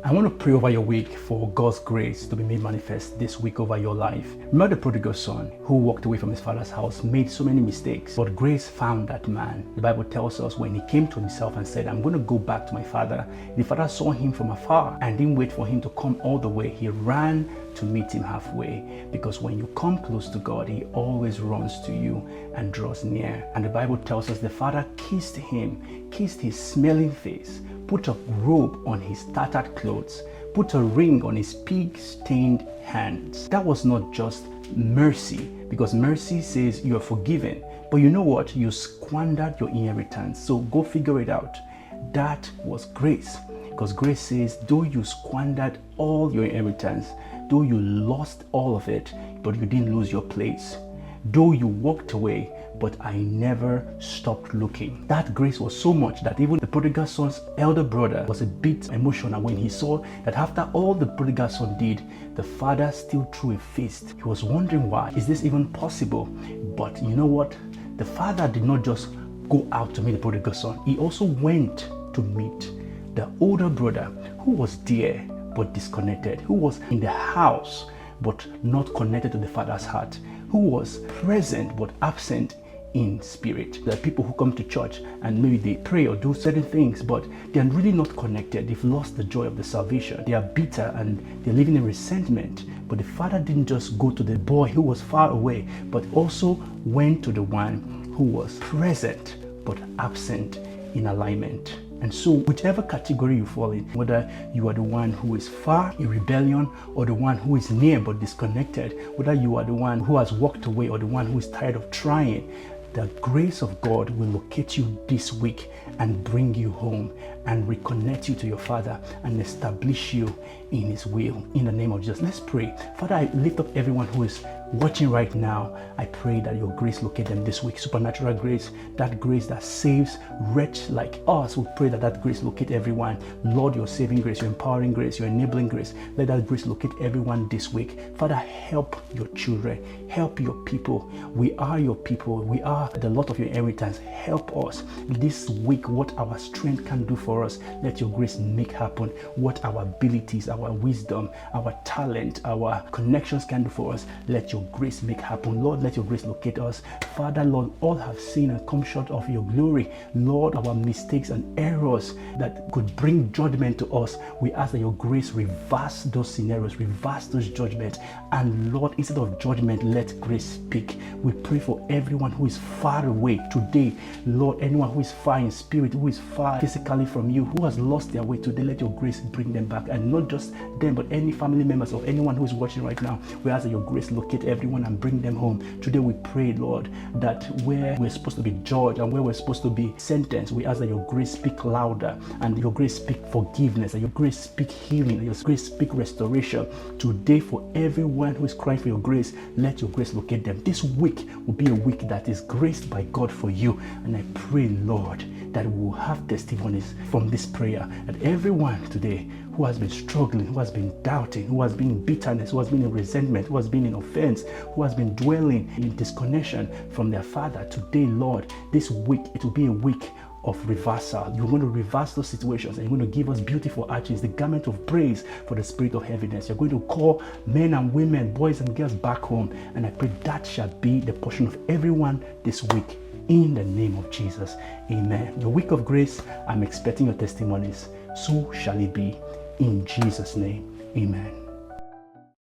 I want to pray over your week for God's grace to be made manifest this week over your life. Remember the prodigal son who walked away from his father's house, made so many mistakes, but grace found that man. The Bible tells us when he came to himself and said, I'm going to go back to my father, the father saw him from afar and didn't wait for him to come all the way. He ran to meet him halfway, because when you come close to God, he always runs to you and draws near. And the Bible tells us the father kissed him, kissed his smelling face, put a robe on his tattered clothes, put a ring on his pig-stained hands. That was not just mercy, because mercy says you are forgiven. But you know what? You squandered your inheritance. So go figure it out. That was grace. Because grace says, though you squandered all your inheritance, though you lost all of it, but you didn't lose your place. Though you walked away, but I never stopped looking. That grace was so much that even the prodigal son's elder brother was a bit emotional when he saw that after all the prodigal son did, the father still threw a feast. He was wondering why. Is this even possible? But you know what? The father did not just go out to meet the prodigal son. He also went to meet the older brother who was there but disconnected, who was in the house but not connected to the father's heart, who was present but absent in spirit. There are people who come to church and maybe they pray or do certain things, but they are really not connected. They've lost the joy of the salvation. They are bitter and they're living in resentment. But the father didn't just go to the boy who was far away, but also went to the one who was present but absent in alignment. And so whichever category you fall in, whether you are the one who is far in rebellion or the one who is near but disconnected, whether you are the one who has walked away or the one who is tired of trying, the grace of God will locate you this week and bring you home and reconnect you to your Father and establish you in His will. In the name of Jesus, let's pray. Father, I lift up everyone who is watching right now. I pray that your grace locate them this week. Supernatural grace, that grace that saves wretch like us. We pray that that grace locate everyone. Lord, your saving grace, your empowering grace, your enabling grace, let that grace locate everyone this week. Father, help your children, help your people. We are your people. We are the lot of your inheritance. Help us this week. What our strength can do for us, let your grace make happen. What our abilities, our wisdom, our talent, our connections can do for us, let your grace make happen. Lord, let your grace locate us. Father, Lord, all have sinned and come short of your glory. Lord, our mistakes and errors that could bring judgment to us, we ask that your grace reverse those scenarios, reverse those judgments. And Lord, instead of judgment, let grace speak. We pray for everyone who is far away today. Lord, anyone who is far in spirit, who is far physically from you, who has lost their way today, let your grace bring them back. And not just them, but any family members of anyone who is watching right now, we ask that your grace locate everyone and bring them home. Today we pray, Lord, that where we're supposed to be judged and where we're supposed to be sentenced, we ask that your grace speak louder and your grace speak forgiveness, and your grace speak healing, and your grace speak restoration. Today, for everyone who is crying for your grace, let your grace locate them. This week will be a week that is graced by God for you. And I pray, Lord, that we will have testimonies from this prayer, that everyone today who has been struggling, who has been doubting, who has been in bitterness, who has been in resentment, who has been in offense, who has been dwelling in disconnection from their Father, today, Lord, this week, it will be a week of reversal. You're going to reverse those situations and you're going to give us beautiful arches, the garment of praise for the spirit of heaviness. You're going to call men and women, boys and girls back home. And I pray that shall be the portion of everyone this week. In the name of Jesus, amen. Your week of grace, I'm expecting your testimonies. So shall it be. In Jesus' name, amen.